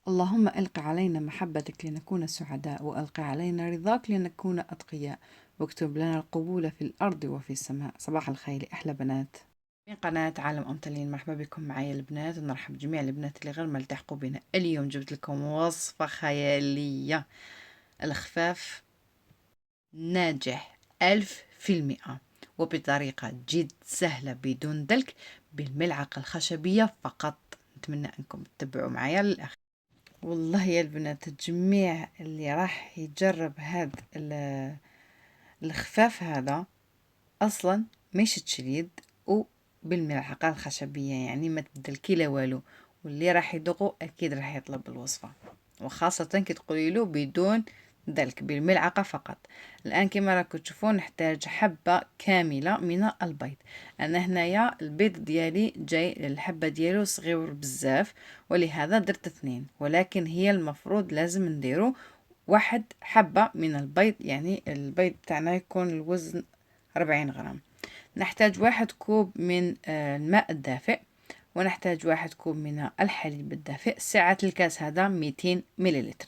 اللهم ألق علينا محبتك لنكون سعداء، وألق علينا رضاك لنكون أتقياء، واكتب لنا القبول في الأرض وفي السماء. صباح الخير أحلى بنات من قناة عالم أمتلين. مرحبا بكم معايا البنات، ونرحب بجميع البنات اللي غير ملتحقوا بنا. اليوم جبت لكم وصفة خيالية، الخفاف ناجح 1000%، وبطريقة جد سهلة بدون دلك، بالملعقة الخشبية فقط. نتمنى أنكم تتبعوا معايا للآخر. والله يا البنات، الجميع اللي راح يجرب هاد الخفاف هذا اصلا ما يشدش اليد، وبالملعقة الخشبية يعني ما تدلكي لا والو، واللي راح يدوقه اكيد راح يطلب الوصفة، وخاصة كي تقولي له بدون دلك بالملعقة فقط. الآن كما راكم تشوفون نحتاج حبة كاملة من البيض. أنا هنايا البيض ديالي جاي الحبة ديالو صغير بزاف، ولهذا درت 2، ولكن هي المفروض لازم نديرو 1 حبة من البيض، يعني البيض تاعنا يكون الوزن 40 غرام. نحتاج 1 كوب من الماء الدافئ، ونحتاج 1 كوب من الحليب الدافئ. سعة الكاس هذا 200 مليلتر.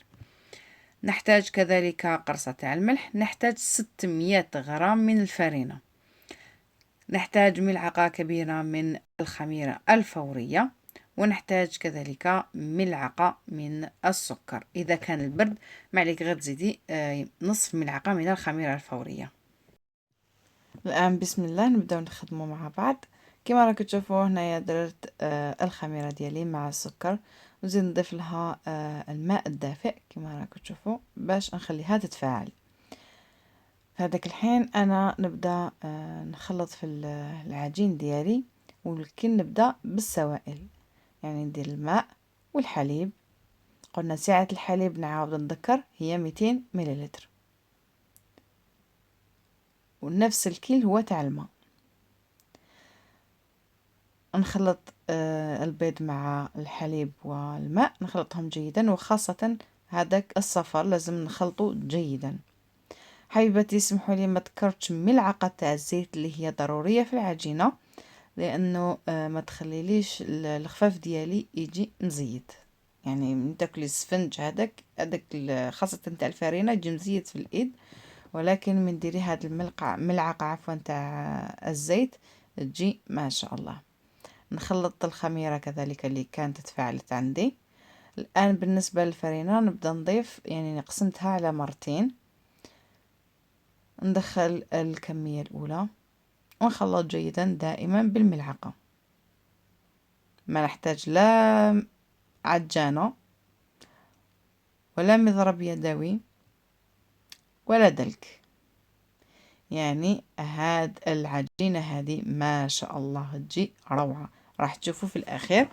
نحتاج كذلك قرصة الملح، نحتاج 600 غرام من الفرينة، نحتاج ملعقة كبيرة من الخميرة الفورية، ونحتاج كذلك ملعقة من السكر. إذا كان البرد ما عليك غير تزيدي نصف ملعقة من الخميرة الفورية. الآن بسم الله نبداو نخدمو مع بعض. كما راكم تشوفوا هنايا درت الخميرة ديالي مع السكر، وزيد نضيف لها الماء الدافئ كما راكم تشوفوا باش نخليها تتفاعل. في هذاك الحين انا نبدا نخلط في العجين ديالي، ولكن نبدا بالسوائل، يعني ندير الماء والحليب. قلنا سعة الحليب نعاود نذكر هي 200 مليلتر، ونفس الكيل هو تاع الماء. نخلط البيض مع الحليب والماء، نخلطهم جيدا، وخاصة هذاك الصفر لازم نخلطه جيدا. حبيباتي اسمحوا لي ما ذكرتش ملعقة تاع الزيت اللي هي ضرورية في العجينة، لانه ما تخليليش الخفاف ديالي يجي مزيت، يعني من تاكلي السفنج هذاك خاصة تاع الفرينة يجي مزيت في الايد، ولكن من ديري هاد ملعقة عفوا تاع الزيت تجي ما شاء الله. نخلط الخميرة كذلك اللي كانت تفاعلت عندي. الآن بالنسبة للفرينة نبدأ نضيف، يعني قسمتها على مرتين. ندخل الكمية الأولى ونخلط جيدا دائما بالملعقة، ما نحتاج لا عجانة ولا مضرب يدوي ولا دلك، يعني هاد العجينة هذه ما شاء الله تجي روعة، راح تشوفوا في الأخير.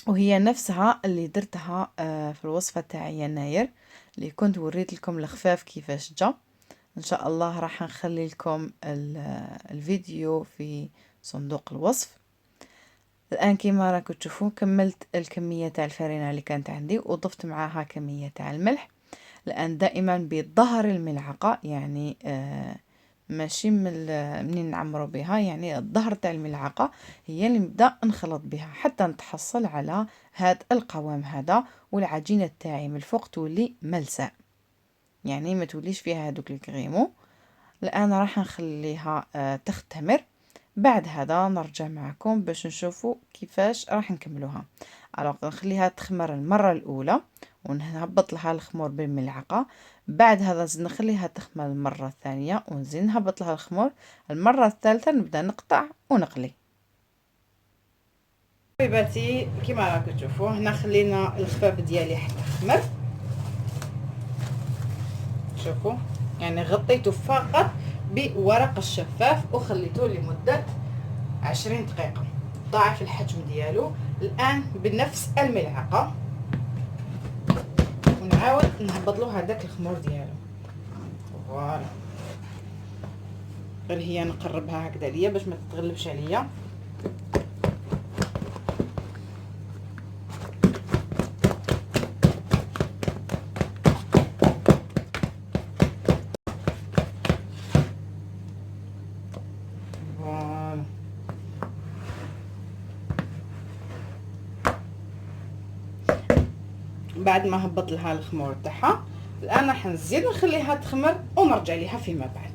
وهي نفسها اللي درتها في الوصفة تاع يناير اللي كنت وريت لكم الخفاف كيفاش جا. ان شاء الله راح نخلي لكم الفيديو في صندوق الوصف. الان كما راكم تشوفوا كملت الكمية تاع الفرينة اللي كانت عندي، وضفت معاها كمية تاع الملح. الان دائما بظهر الملعقة، يعني ماشي منين نعمرو بها، يعني الظهر تاع الملعقة هي اللي نبدا نخلط بها حتى نتحصل على هذا القوام هذا، والعجينة تاعي من الفوق تولي ملساء، يعني ما توليش فيها هذوك الكريمو. الان راح نخليها تختمر. بعد هذا نرجع معكم باش نشوفوا كيفاش راح نكملوها. نخليها تخمر المرة الأولى ونهبط لها الخمور بالملعقة. بعد هذا نزيد نخليها تخمر المرة الثانية ونزيد نهبط لها الخمور. المرة الثالثة نبدأ نقطع ونقلي. حبيباتي كما راكم تشوفوا هنا خلينا الخفاف ديالي حتى خمر. شوفوا يعني غطيته فقط بورق الشفاف وخليته لمدة 20 دقيقة، ضاعف الحجم ديالو. الآن بنفس الملعقة ونعاود نهبط له هذاك الخمور ديالو. فوالا، غير هي نقربها هكذا ليا باش ما تتغلبش عليا. فوالا، بعد ما هبط لها الخمور تاعها. الان راح نزيد نخليها تخمر ونرجع لها فيما بعد.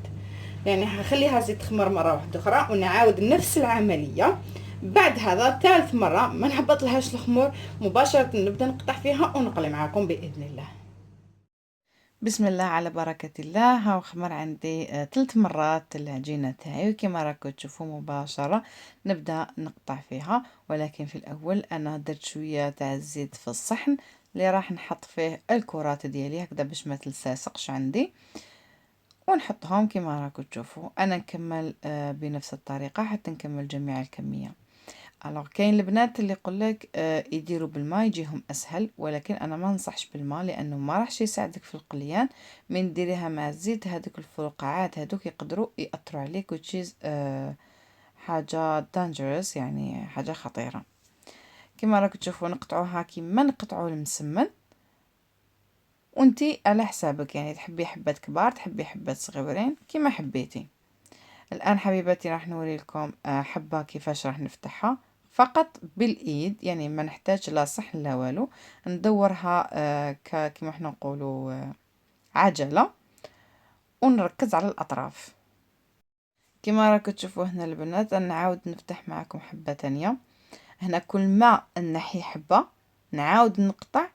يعني هخليها زيت تخمر مره واحده اخرى ونعاود نفس العمليه. بعد هذا ثالث مره ما نهبط لهاش الخمور مباشره نبدا نقطع فيها ونقلي معاكم باذن الله. بسم الله على بركة الله. هاو خمر عندي 3 مرات العجينة تاعي، وكما راكم تشوفوا مباشرة نبدأ نقطع فيها. ولكن في الأول أنا درت شوية تاع الزيت في الصحن اللي راح نحط فيه الكرات ديالي هكذا باش ما تلصقش عندي، ونحطهم كما راكم تشوفوا. أنا نكمل بنفس الطريقة حتى نكمل جميع الكمية. الوغ كاين البنات اللي يقولك يديروا بالماء يجيهم اسهل، ولكن انا ما ننصحش بالماء لانه ما راحش يساعدك في القليان. من ديريها مع الزيت هذوك الفرقعات هذوك يقدروا ياثروا عليك وتشيز حاجه دانجرس، يعني حاجه خطيره. كما راكم تشوفوا نقطعوها كيما نقطعوا المسمن، وانتي على حسابك، يعني تحبي حبات كبار تحبي حبات صغيرين كيما حبيتي. الآن حبيباتي راح نوري لكم حبة كيفاش راح نفتحها فقط بالإيد، يعني ما نحتاج لا صحن لا والو. ندورها كما احنا نقولوا عجلة، ونركز على الأطراف. كما راكم تشوفوا هنا البنات نعاود نفتح معكم حبة تانية. هنا كل ما نحي حبة نعاود نقطع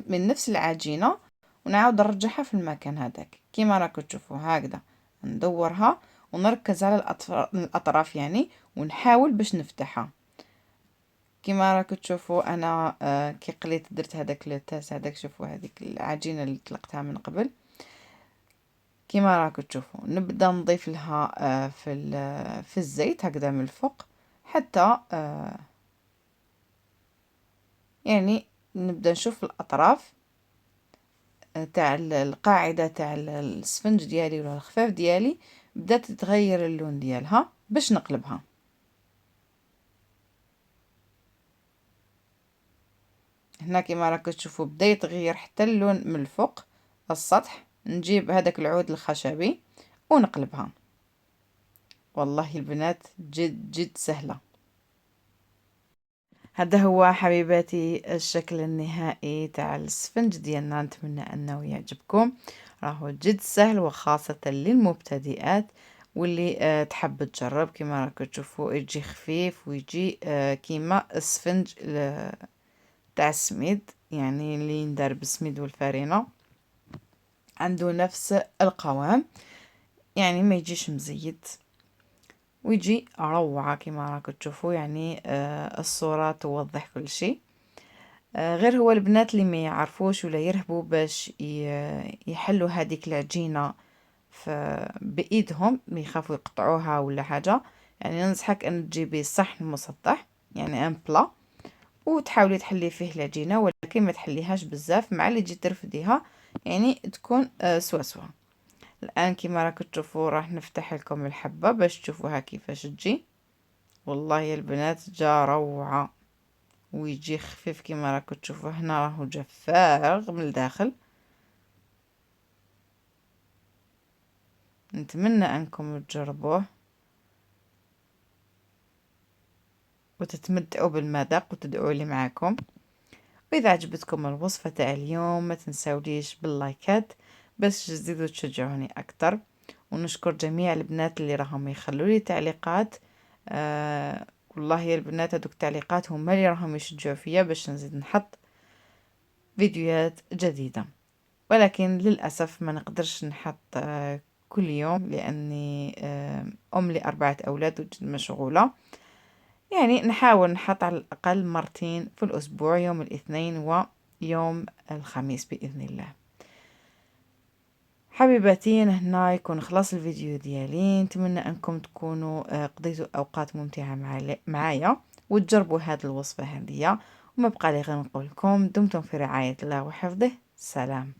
من نفس العجينة ونعاود نرجعها في المكان هذاك. كما راكم تشوفوا هكذا ندورها ونركز على الأطراف يعني، ونحاول باش نفتحها. كما راكم تشوفوا انا كي قليت درت هذاك التاس هذاك، شوفوا هذيك العجينه اللي طلقتها من قبل. كما راكم تشوفوا نبدا نضيف لها في الزيت هكذا من الفوق حتى يعني نبدا نشوف الاطراف تاع القاعده تاع السفنج ديالي ولا الخفاف ديالي بدات تتغير اللون ديالها باش نقلبها. هنا كما راكم تشوفوا بدا يتغير حتى اللون من الفوق السطح. نجيب هذاك العود الخشبي ونقلبها. والله البنات جد جد سهلة. هذا هو حبيباتي الشكل النهائي تاع السفنج ديالنا. نتمنى انه يعجبكم، راهو جد سهل وخاصة للمبتدئات واللي تحب تجرب. كما راكم تشوفوا يجي خفيف ويجي كيما السفنج تاع السميد، يعني اللي يندار بالسميد والفارينة، عنده نفس القوام، يعني ما يجيش مزيد ويجي روعة كما راكم تشوفوا. يعني الصورة توضح كل شيء. غير هو البنات اللي ما يعرفوش ولا يرهبوا باش يحلوا هذيك العجينة بإيدهم، ما يخافوا يقطعوها ولا حاجة، يعني ننصحك ان تجيبي صحن مسطح يعني ان بلا وتحاولي تحلي فيه العجينة، ولكن ما تحليهاش بزاف مع اللي تجي ترفديها، يعني تكون سوا سوا. الآن كما راكم تشوفوا راح نفتح لكم الحبة باش تشوفوها كيفاش تجي. والله يا البنات جا روعة ويجي خفيف كما راكم تشوفوا. هنا راهو جا فارغ من الداخل. نتمنى انكم تجربوه وتتمتعوا بالمذاق وتدعوا لي معاكم. واذا عجبتكم الوصفة تاع اليوم ما تنساوليش باللايكات باش تزيدوا تشجعوني اكتر. ونشكر جميع البنات اللي راهم يخلوا لي تعليقات. والله يا البنات هذوك التعليقات هما اللي راهم يشجعوا فيا باش نزيد نحط فيديوهات جديدة. ولكن للأسف ما نقدرش نحط كل يوم لأني أم ل4 أولاد وجد مشغولة. يعني نحاول نحط على الأقل مرتين في الأسبوع، يوم الاثنين ويوم الخميس بإذن الله. حبيباتي هنا يكون خلاص الفيديو ديالي. نتمنى انكم تكونوا قضيتوا اوقات ممتعه معايا وتجربوا هذه الوصفه هذه. وما بقى لي غير نقول لكم دمتم في رعايه الله وحفظه. سلام.